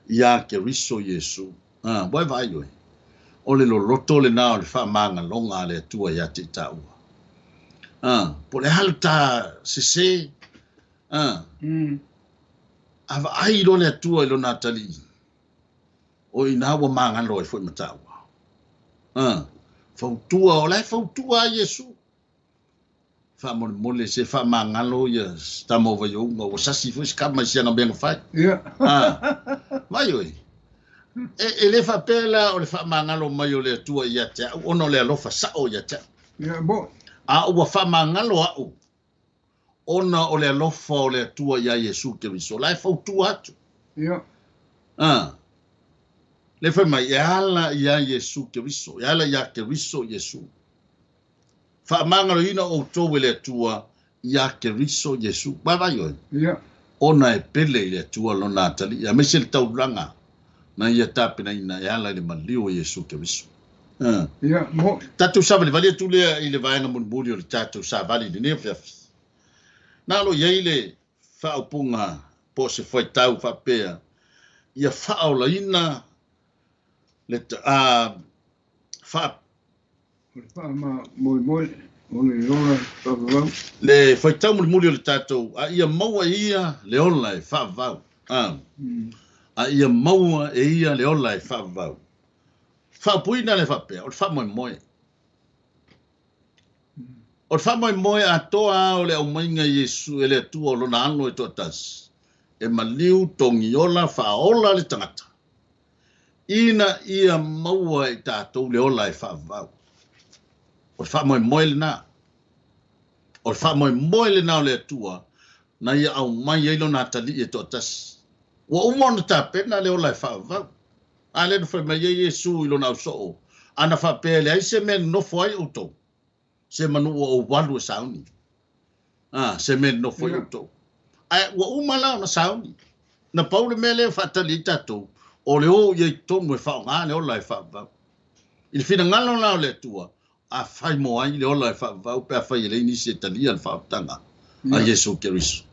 ia ke riso Yesu vai yo o le lo roto le na le fa mangalo nga le atua ia te tau por le halta se ava ai lo le atua lo natali o ina wa mangalo e foi matau fautua o lai fautua Yesu fa mole se fa mangalo ya stamo va yo o sasi fu skama sia na ben fa vai oi ele fa pela o le fa mangalo mai o le tua ia te ono le lo fa sa o ia te bo o fa mangalo a ona o le lo fa o le tua ia Yesu ke riso lai fautua atu le fa mai ala ia Yesu ke riso ala ia ke riso Yesu fa mangalo ina o to le tua ia ke riso Yesu ba yo ona e pele le tua lo natali ya mesel tau langa na ia tapina ina ala le malio Yesu ke riso mo tatu sa vale tu le ile vai na munburi o tatu sa vale de ne fa na lo ye le fa opunga po se foi tau fa pea ia fa o la ina le fa ma mo le ora fa va le foi tau muri o le tatu ia maua ia le online fa va ia maua ia le online fa va fa puina le fa pe o fa moi o fa moi a toa o le o mainga Yesu ele tu o lona ano e totas e maliu tongi ola fa ola le tangata ina ia maua e tatou le ola e fa va o fa moi le na o fa moi le na le tua na ia au mai e lona tali e totas wa umon ta pena le ola e fa va ale no fa mai Yesu ilo na so ana fa pele ai se men no foi auto se manu o walu sauni se men no foi auto ai wa umala na sauni na paule mele fa talita to o le o ye to mo fa nga le o la fa va il fina ngalo na le tua a fai mo ai le o la fa va pe fa ile ni se talia fa tanga a Yesu Kristo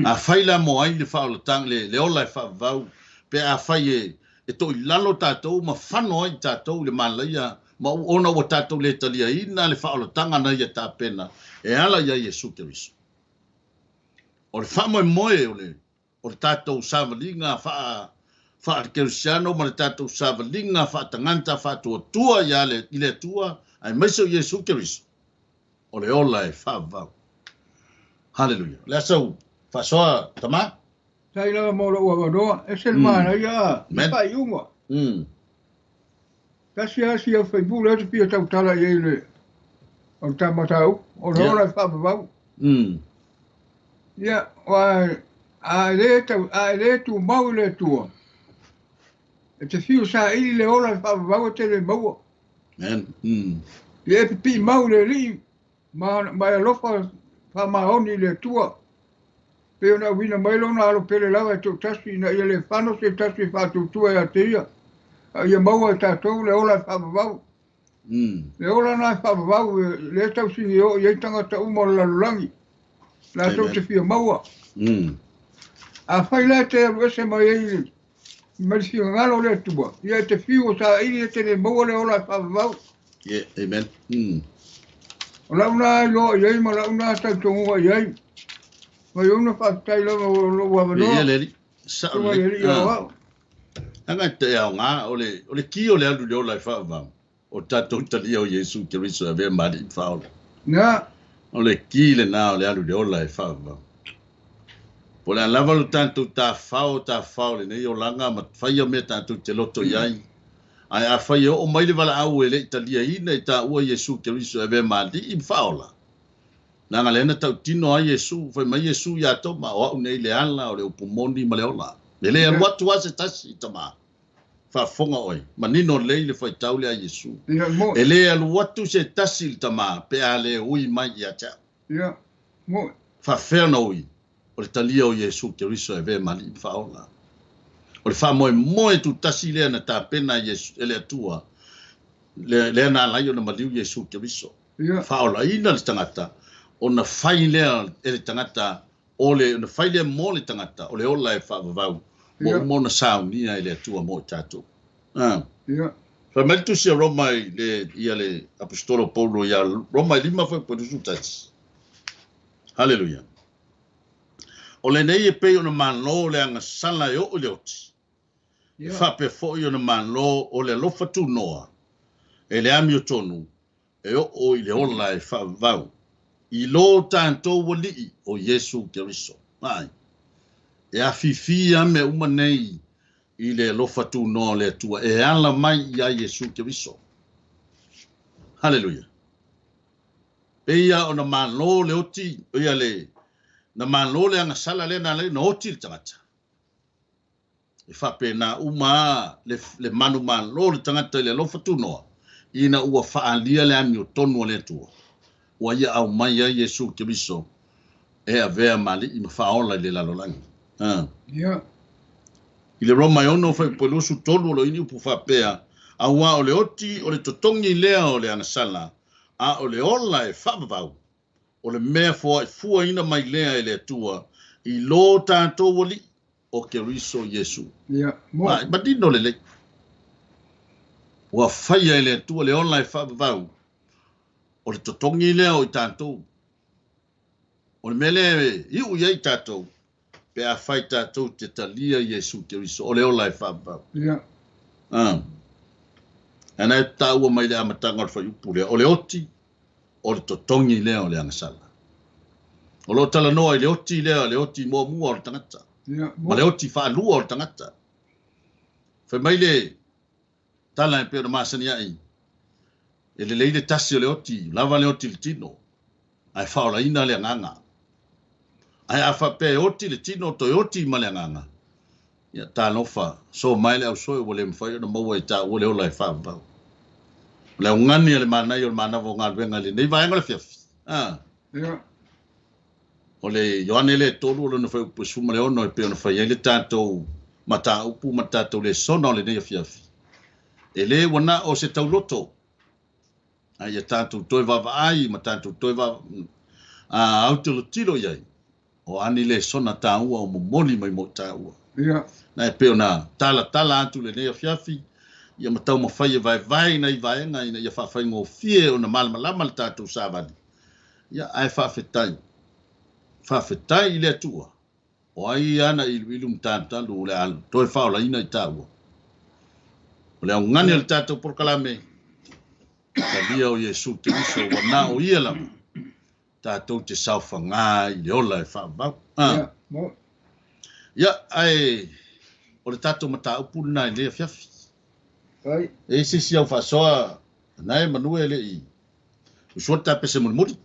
a fai la mo ai le fa o tang le o la fa va pe a fai e to lalo tatou ma fano ai tatou le malaia ma ona o tatou le talia ina le fa o tanga na ia ta pena e ala ia Yesu Kristo o le fa mo e o le tatou savalinga fa Cristiano ma le tatou savalinga fa tanganta fa tua ia le tua ai meso Yesu Kristo o le ola e fa va haleluya le so fa so tama sai la mo lo wa do e sel mana ia fa yunga kasi asi o fai bula te pia tau tala i ele o tamatau o rola fa va ia wa a le tu mau le tua e te fiu sa i le ola fa va te le mau e pi mau le li ma lo fa ma oni le tua pe ona wina mai lona alo pele lava e tu tasi na ia le fano se tasi fa tu tua ia te ia mau e tatou le ola fa va le ola na fa va le tau si o ia tanga ta umo la langi La tau te fia maua. A whai la te rese mai eiri. Mai fia ngalo le tua. Ia te fio sa eiri te le maua le ola whawau. Yeah, amen. O launa lo iei ma launa tau tonga iei. Mai una whaktai lama lo wawanoa. Ia leri. Sa Tua leri ia wau. Anga te ao ngā, ole ki o le alu le ola i whaavau. O tatou tali o Yesu Kiriso a vea mari i whaola. Nā. Ole ki le nā o le alu le ola i whaavau. Po le alava lo tatou tā whao le nei o langa ma whaia mea tatou te loto iai. Ai a whaia o mai le wala au e le italia ina i tā ua Yesu Kiriso a vea mari i whaola. Nanga lena tau tino a Yesu, whai mai Yesu ia to ma o au nei le ala o le upumoni ma le ola. Le le watu ase tasi i tama. Whafonga oi. Manino lei le whai tau le a Yesu. E le alu watu se tasi i tama pe a le ui mai i a tea. Ia. Mo. Whawhena ui. O le talia o Yesu Kiriso e vea mali i whaola. O le wha moe tu tasi lea na tā pena Yesu ele atua. Lea na lai o na maliu Yesu Kiriso. Whaola ina le tangata. O na whai lea ele tangata. O le na whai lea mo le tangata. O le ola e whaavavau. Mo na sao nia ele atua mo tātou. Whamaritu sia Roma ia le apostolo Paulo ia Roma i 5 foi porusu tasi. Hallelujah. O le nei e pei o na manlo le anga sala e o le oti. Whape foi o na manlo o le lofa tu noa. E le ami o tonu. E o i le ola e whaavau. I lo tātou wali o Yesu Kiriso. Ai. E a fifia me uma nei i le lofa tu no le tua. E ala mai ia Yesu Kiriso. Hallelujah. Peia o na manlo le oti. Oia le. Na manlo le anga sala le na le no oti le tangata. E whape na uma le manu manlo le tangata le lofa tu no. Ina ua whaalia le ami o tonu le tua. Ua ia au mai ia Yesu Kiriso. E a vea mali i mawhaola le lalolangi. Ia. I le Roma ono fai polosu tolu o lo ini upu whapea. A ua o le oti o le totongi lea o le anasala. A o le ola e whapavau. O le mea fua ina mai lea e le atua. I lo tātou wali o Kiriso Yesu. Ia. Badino le le. Ua whaia e le atua le ola e whapavau. O le totongi lea o i tātou. O le mele iu iei tātou. Pe a whai tātou te talia Yesu Kiriso. O le ola e whapavau. Ia. Ana e tāua mai le amatanga o le whai upu lea. O le oti. O le totongi lea o le angasala. O lo tala noa i le oti lea. Le oti mua o le tangata. Ia. Ma le oti whaalua o le tangata. Whai mai le tala e peo na masani ai. E le leile tasi o le oti. Lava le oti le tino. Ai whaola ina le nganga. Ai a whape oti le tino to oti ma le nganga. Ia tā nofa. So mai le au soe o le mwhai na maua i tā o le ola e whaapau. Le ungani le manai o le manavo ngā luenga le nei vaenga le fiafi. Ia. O le Ioane le tolu o le na whai upu suma le ono e peo na whai ele tātou mata upu ma tātou le sona o le nei a fiafi. E le wana o se tauloto. Ai e tātou toi vava ai ma tātou toi vava autelo tilo iai. O ani le sona tāua o momoli mai mo tāua. Ia. Na e peo na tala atu le nei a fiafi. Ia matau mawhai e vai na i vaenga ina ia whawhai ngō fie o na malamalama le tātou sāwani. Ia ai whawhetai. Whawhetai i le atua. O ai ana i ilum tātalu o le alu. Toi whaola ina i tāua. O le au ngani le tātou porkalame. Talia o Yesu Kiriso wana o ia lama. Tātou te sauwha ngā i le ola e whaabau. Ia. Mo. Ia ai. O le tātou mata upu nā i lea fiafi. Ai. E sisi au whasoa. Nai manue le i. Usuata pese muri.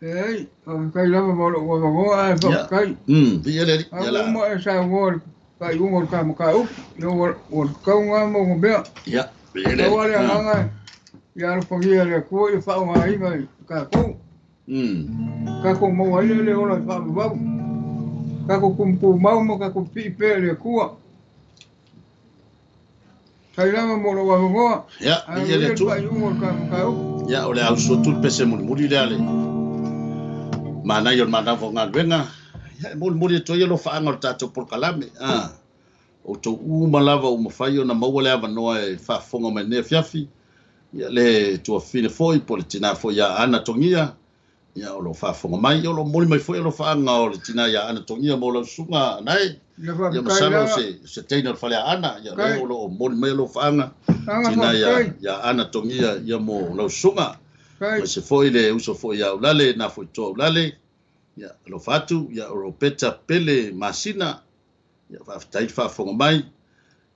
Ei. Kai lama mo lo ngoa e whakai. Ia le. Ia la. Uma e sa ngor. Kai umor ka maka up. Yo o kaunga mo ngobea. Ia. Ia le. Ia le hanga. Ia le fongia le ko i fa nga i mai ka ko. Ka ko mo ai le ola fa ba. Ka ko kumpu mau mo ka ko pipe le ko. Kai lama mo lo ngoa. Ia, ia le tu. Kai umor ka maka up. Ia o le au so tu pese muri le ale. mana yon mana vo ngalwenga ya mul to yelo fa ngal tato por kalame o to malava o mafaio na mawale ava no e fa fonga mai ne fiafi ya le to fine foi politina foi ya ana tongia ya o lo fa fonga mai o lo moli mai foi lo fa ngal tina ya ana tongia mo lo sunga nai ya masalo se teina fale ana ya le lo moli mai lo fa nga tina ya ana tongia ya mo lo sunga ma se foi le uso foi ya ulale na foi to ulale ya lo fatu ya europeta pele masina ya tai fa fonga mai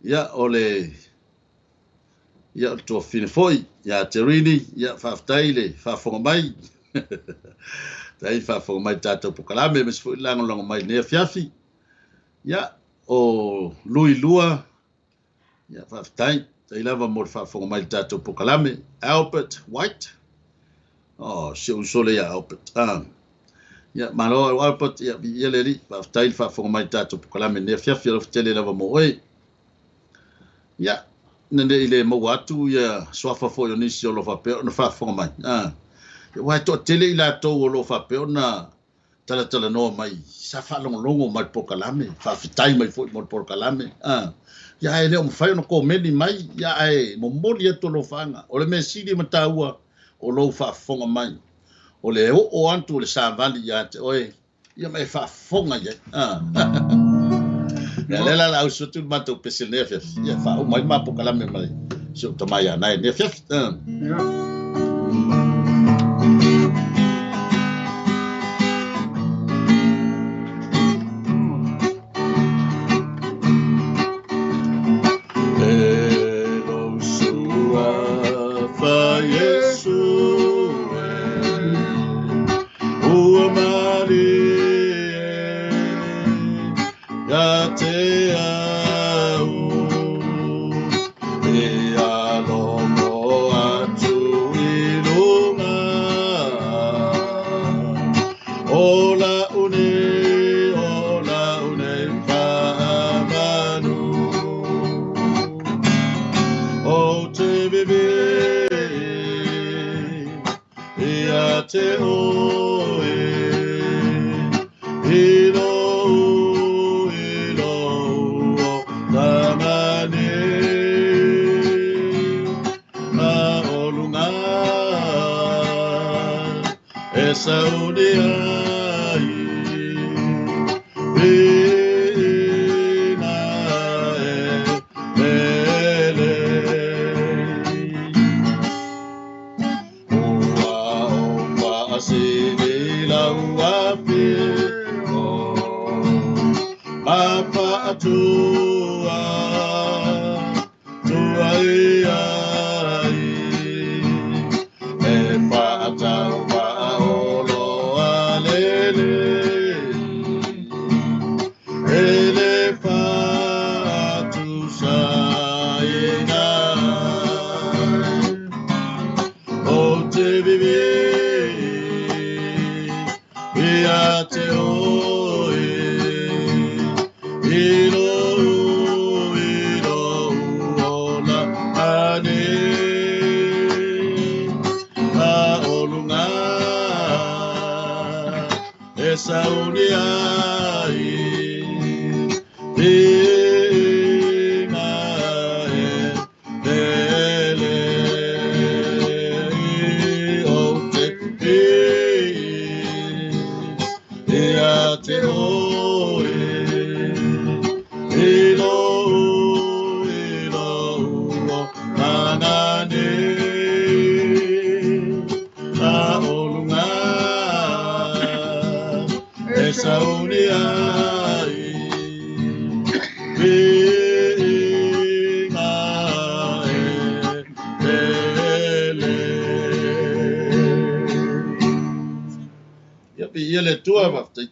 ya ole ya to fine foi ya terini ya fa tai le fa fonga mai tai fa fonga mai tato pokalame mes foi lang mai ne fiafi ya o lui lua ya fa tai lava mo fa fonga mai tato pokalame Albert White se usole ya Albert ya malo Albert ya yeleli fa tai fa fonga mai tato pokalame ne fiafi lo tele lava mo ya nende ile mo watu ya swafa fo yo nisi lo fa pe no fa fonga mai ya wa to tele ila to lo fa pe na tala no mai sa fa longo mai pokalame fa fitai mai fo mo pokalame ya ele mo fa no ko meni mai ya mo moli to lo fanga o le mesidi mataua o lo fa fonga mai o le o antu le sa vali ya oi ya mai fa fonga ya ya lela la usutu mato pesel nefia ya fa o mai ma pokalame mai so tomaya na nefia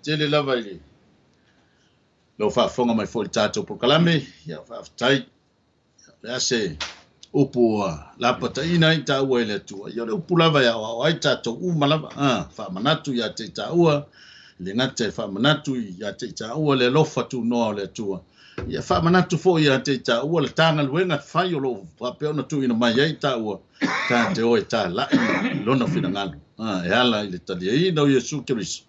tele lava ile lo fa fonga mai fo tato por kalame ya fa tai ya se upu la pataina ita wele tu ya le upu lava ya wa tato malava fa manatu ya te taua le ngate fa manatu ya te taua le lofa tu no le tu ya fa manatu fo ya te taua le tanga luenga fa yo lo fa pe ona tu ina mai ya taua ta te o ta la lona fina ngalo ya la ile tali no Yesu Kristo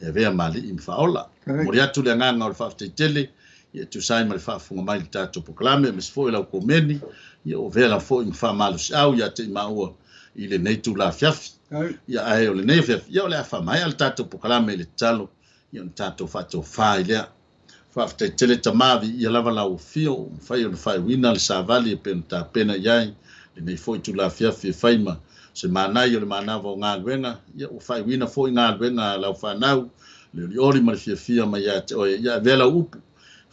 e vea mali i mfaola. Mori atu le nganga o le whafteitele, ia tu sai ma le whafunga mai le tātou poklame, mes fo i lau komeni, ia o vea la fo i mwha malu si au, ia te maua i le neitu la fiafi. Ia ae o le nei fiafi, ia o le awha mai al tātou poklame le talo, ia on tātou whatou whai lea. Whafteitele tamavi, ia lava lau fio, mwhai o le whai wina le savali e pena tā pena iai, le nei fo i tu la fiafi e whaima, se manai o le manawa o ngā luenga, ia o whai wina fo i ngā luenga lau whanau, le ori ma le fia ma ia te oe, ia vela upu,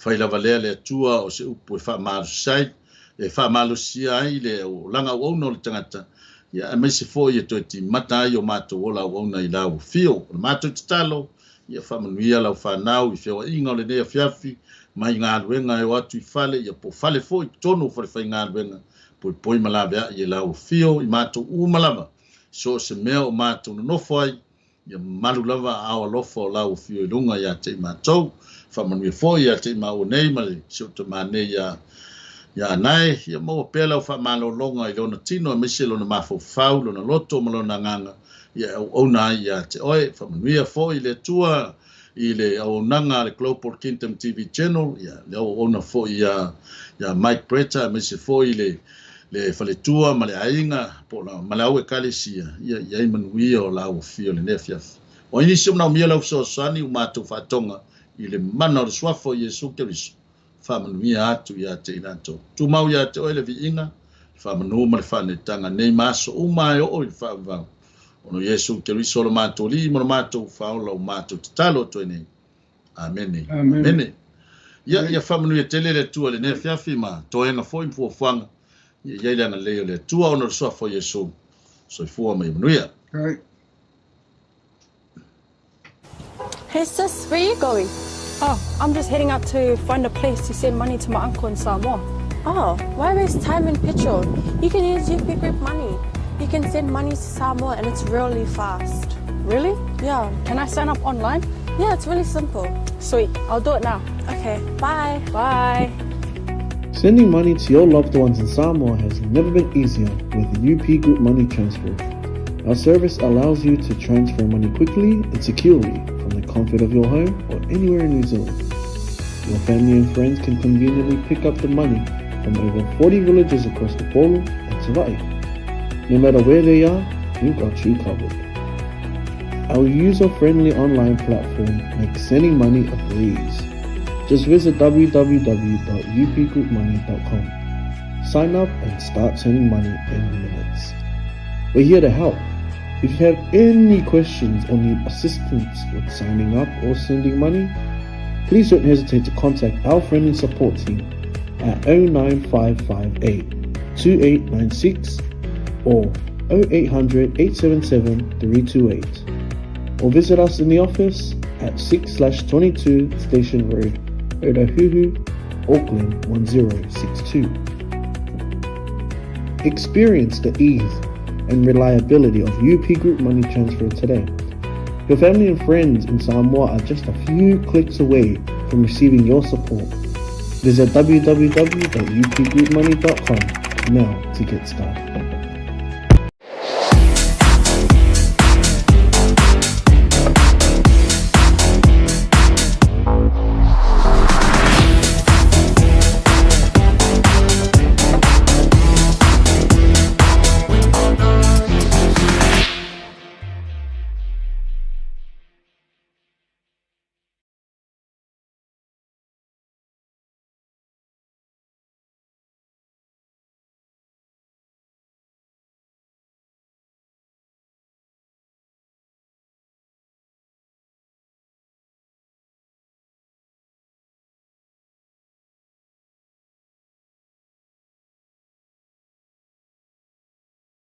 whai lava lea le atua o se upu e wha malu sai, e wha malu sia ai le o langa o ono le tangata, ia mai se fo i e toi ti mata ai o mātou ola o ona i lau fio, o mātou te talo, ia wha manuia lau whanau, i whiawa inga o le nea fiafi, mai ngā luenga e o atu i whale, ia po whale fo i tono whale whai ngā luenga, poi malabea i lau fio i mātou umalama. So se mea o mātou no nofo ai, ia malu lava awa lofo o lau fio i lunga ia te i mātou, whamanui fo ia te i mau nei, mali se o te mane ia anai, ia maua pēlau whamalo longa i lona tino, a mese lona mafau, lona loto, malona nganga, ia au nai ia te oe, whamanui fo i le tua, i le au nanga le Global Kingdom TV channel, ia le au ona fo ia Mike Bretta, a mese fo i le whaletua ma le ainga, po la malau e kalisia, ia i manuia o lau fio le nefiaf. O ini si umnau mia lau soasani u mātou whatonga i le mana o le swafo i Jesu Keriso. Whamanuia atu i a te inato. Tu mau i a te oele vi inga, whamanu ma le whanetanga nei maso o mai o i whavau. Ono Jesu Keriso lo mātou li, mo mātou whaola o mātou te talo to nei. Amene. Amene. Ia whamanuia tele le tua le nefiafi ma toenga foi mfuafanga. Ia le ana leo le tua ona soa fo Yesu. So fua mai manuia. Hey sis, where are you going? Oh, I'm just heading out to find a place to send money to my uncle in Samoa. Oh, why waste time and petrol? You can use UP Group Money. You can send money to Samoa and it's really fast. Really? Yeah. Can I sign up online? Yeah, it's really simple. Sweet, I'll do it now. Okay, bye. Bye. Sending money to your loved ones in Samoa has never been easier with the UP Group Money Transfer. Our service allows you to transfer money quickly and securely from the comfort of your home or anywhere in New Zealand. Your family and friends can conveniently pick up the money from over 40 villages across the Polo and Savai'i. No matter where they are, we've got you covered. Our user-friendly online platform makes sending money a breeze. Just visit www.upgroupmoney.com. Sign up and start sending money in minutes. We're here to help. If you have any questions or need assistance with signing up or sending money, please don't hesitate to contact our friendly support team at 09558 2896 or 0800 877 328, or visit us in the office at 6/22 Station Road, Otahuhu, Auckland 1062. Experience the ease and reliability of UP Group Money Transfer today. Your family and friends in Samoa are just a few clicks away from receiving your support. Visit www.upgroupmoney.com now to get started.